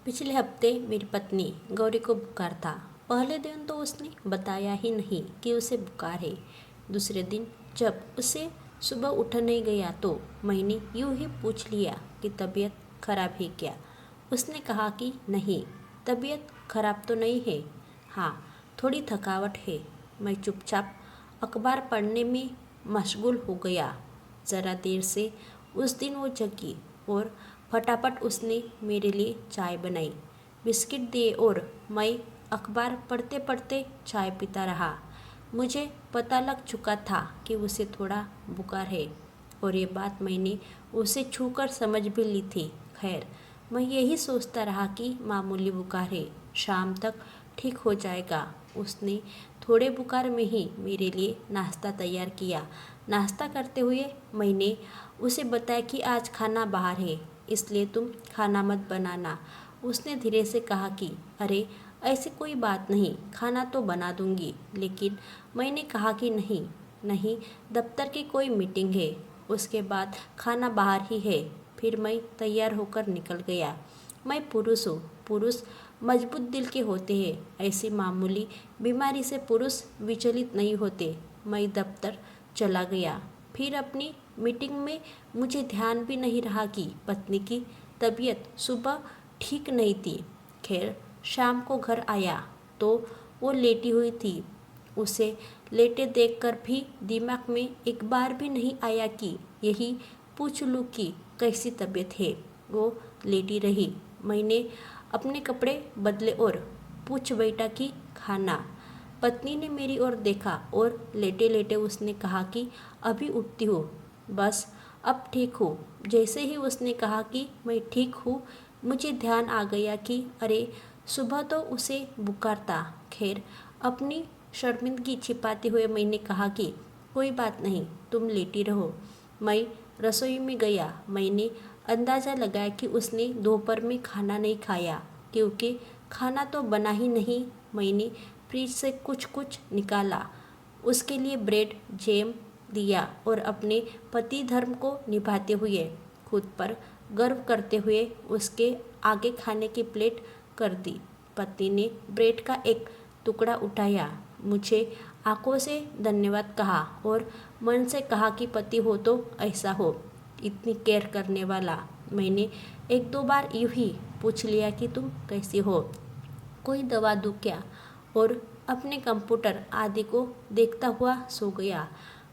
पिछले हफ्ते मेरी पत्नी गौरी को बुखार था। पहले दिन तो उसने बताया ही नहीं कि उसे बुखार है। दूसरे दिन जब उसे सुबह उठ नहीं गया तो मैंने यूं ही पूछ लिया कि तबीयत खराब है क्या। उसने कहा कि नहीं, तबीयत खराब तो नहीं है, हाँ थोड़ी थकावट है। मैं चुपचाप अखबार पढ़ने में मशगूल हो गया। ज़रा देर से उस दिन वो जगी और फटाफट उसने मेरे लिए चाय बनाई, बिस्किट दिए और मैं अखबार पढ़ते पढ़ते चाय पीता रहा। मुझे पता लग चुका था कि उसे थोड़ा बुखार है और ये बात मैंने उसे छूकर समझ भी ली थी। खैर, मैं यही सोचता रहा कि मामूली बुखार है, शाम तक ठीक हो जाएगा। उसने थोड़े बुखार में ही मेरे लिए नाश्ता तैयार किया। नाश्ता करते हुए मैंने उसे बताया कि आज खाना बाहर है, इसलिए तुम खाना मत बनाना। उसने धीरे से कहा कि अरे ऐसी कोई बात नहीं, खाना तो बना दूंगी। लेकिन मैंने कहा कि नहीं नहीं, दफ्तर की कोई मीटिंग है, उसके बाद खाना बाहर ही है। फिर मैं तैयार होकर निकल गया। मैं पुरुष हूँ, पुरुष मजबूत दिल के होते हैं। ऐसी मामूली बीमारी से पुरुष विचलित नहीं होते। मैं दफ्तर चला गया। फिर अपनी मीटिंग में मुझे ध्यान भी नहीं रहा कि पत्नी की तबीयत सुबह ठीक नहीं थी। खैर, शाम को घर आया तो वो लेटी हुई थी। उसे लेटे देखकर भी दिमाग में एक बार भी नहीं आया कि यही पूछ लूँ कि कैसी तबीयत है। वो लेटी रही। मैंने अपने कपड़े बदले और पूछ बैठा कि खाना। पत्नी ने मेरी ओर देखा और लेटे लेटे उसने कहा कि अभी उठती हूँ, बस अब ठीक हूँ। जैसे ही उसने कहा कि मैं ठीक हूँ, मुझे ध्यान आ गया कि अरे सुबह तो उसे बुखार था। खैर, अपनी शर्मिंदगी छिपाते हुए मैंने कहा कि कोई बात नहीं, तुम लेटी रहो। मैं रसोई में गया। मैंने अंदाज़ा लगाया कि उसने दोपहर में खाना नहीं खाया, क्योंकि खाना तो बना ही नहीं। मैंने फ्रिज से कुछ कुछ निकाला, उसके लिए ब्रेड जैम दिया और अपने पति धर्म को निभाते हुए खुद पर गर्व करते हुए उसके आगे खाने की प्लेट कर दी। पति ने ब्रेड का एक टुकड़ा उठाया, मुझे आंखों से धन्यवाद कहा और मन से कहा कि पति हो तो ऐसा हो, इतनी केयर करने वाला। मैंने एक दो बार यूं ही पूछ लिया कि तुम कैसी हो, कोई दवा दूँ क्या, और अपने कंप्यूटर आदि को देखता हुआ सो गया।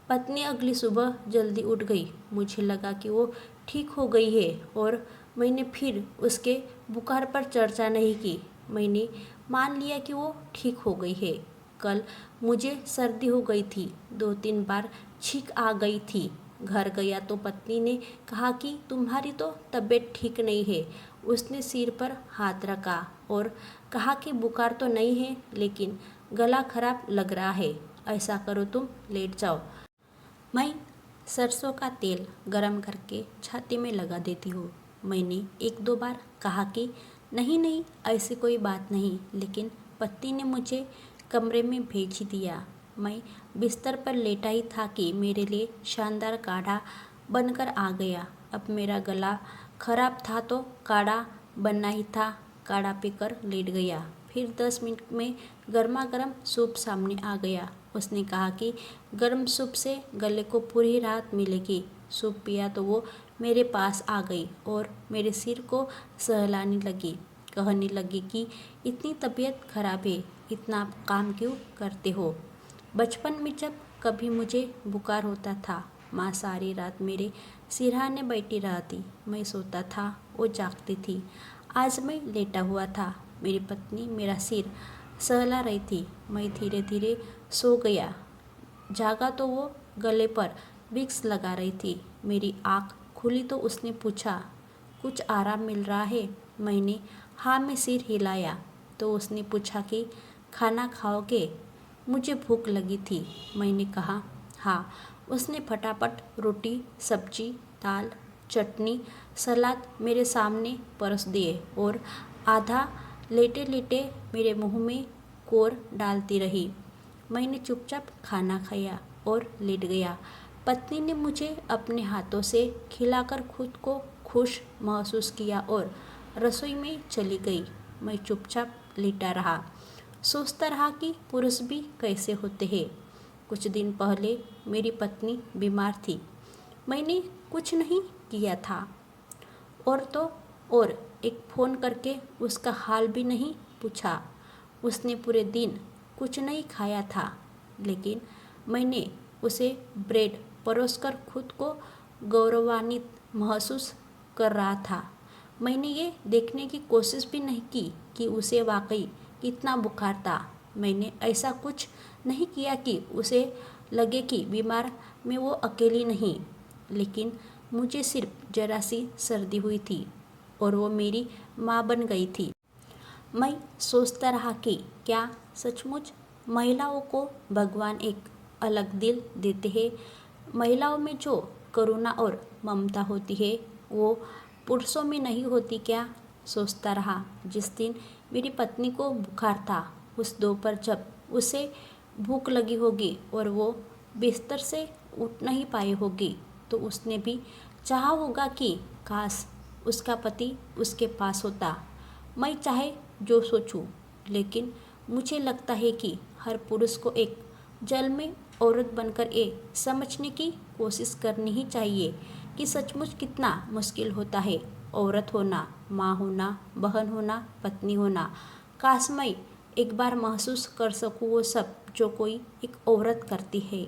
पत्नी अगली सुबह जल्दी उठ गई। मुझे लगा कि वो ठीक हो गई है और मैंने फिर उसके बुखार पर चर्चा नहीं की। मैंने मान लिया कि वो ठीक हो गई है। कल मुझे सर्दी हो गई थी, 2-3 बार छींक आ गई थी। घर गया तो पत्नी ने कहा कि तुम्हारी तो तबीयत ठीक नहीं है। उसने सिर पर हाथ रखा और कहा कि बुखार तो नहीं है, लेकिन गला खराब लग रहा है। ऐसा करो, तुम लेट जाओ, मैं सरसों का तेल गरम करके छाती में लगा देती हूँ। मैंने एक दो बार कहा कि नहीं नहीं, ऐसी कोई बात नहीं, लेकिन पति ने मुझे कमरे में भेज ही दिया। मैं बिस्तर पर लेटा ही था कि मेरे लिए शानदार काढ़ा बनकर आ गया। अब मेरा गला खराब था तो काढ़ा बनना ही था। काढ़ा पीकर लेट गया। फिर 10 मिनट में गर्मा गर्म सूप सामने आ गया। उसने कहा कि गर्म सूप से गले को पूरी राहत मिलेगी। सूप पिया तो वो मेरे पास आ गई और मेरे सिर को सहलाने लगी। कहने लगी कि इतनी तबीयत खराब है, इतना आप काम क्यों करते हो। बचपन में जब कभी मुझे बुखार होता था, माँ सारी रात मेरे सिरहाने बैठी रहती। मैं सोता था, वो जागती थी। आज मैं लेटा हुआ था, मेरी पत्नी मेरा सिर सहला रही थी। मैं धीरे धीरे सो गया। जागा तो वो गले पर विक्स लगा रही थी। मेरी आँख खुली तो उसने पूछा, कुछ आराम मिल रहा है। मैंने हाँ में सिर हिलाया तो उसने पूछा कि खाना खाओगे। मुझे भूख लगी थी। मैंने कहा हाँ। उसने फटाफट रोटी, सब्जी, दाल, चटनी, सलाद मेरे सामने परस दिए और आधा लेटे लेटे मेरे मुंह में कोर डालती रही। मैंने चुपचाप खाना खाया और लेट गया। पत्नी ने मुझे अपने हाथों से खिलाकर खुद को खुश महसूस किया और रसोई में चली गई। मैं चुपचाप लेटा रहा, सोचता रहा कि पुरुष भी कैसे होते हैं। कुछ दिन पहले मेरी पत्नी बीमार थी। मैंने कुछ नहीं किया था और तो और एक फ़ोन करके उसका हाल भी नहीं पूछा। उसने पूरे दिन कुछ नहीं खाया था, लेकिन मैंने उसे ब्रेड परोसकर खुद को गौरवान्वित महसूस कर रहा था। मैंने ये देखने की कोशिश भी नहीं की कि उसे वाकई कितना बुखार था। मैंने ऐसा कुछ नहीं किया कि उसे लगे कि बीमार में वो अकेली नहीं, लेकिन मुझे सिर्फ जरा सी सर्दी हुई थी और वो मेरी माँ बन गई थी। मैं सोचता रहा कि क्या सचमुच महिलाओं को भगवान एक अलग दिल देते हैं? महिलाओं में जो करुणा और ममता होती है वो पुरुषों में नहीं होती क्या? सोचता रहा। जिस दिन मेरी पत्नी को बुखार था, उस दोपहर जब उसे भूख लगी होगी और वो बिस्तर से उठ नहीं पाई होगी, तो उसने भी चाहा होगा कि काश उसका पति उसके पास होता। मैं चाहे जो सोचूं, लेकिन मुझे लगता है कि हर पुरुष को एक जल में औरत बनकर ये समझने की कोशिश करनी ही चाहिए कि सचमुच कितना मुश्किल होता है औरत होना, माँ होना, बहन होना, पत्नी होना। काश मैं एक बार महसूस कर सकूँ वो सब जो कोई एक औरत करती है।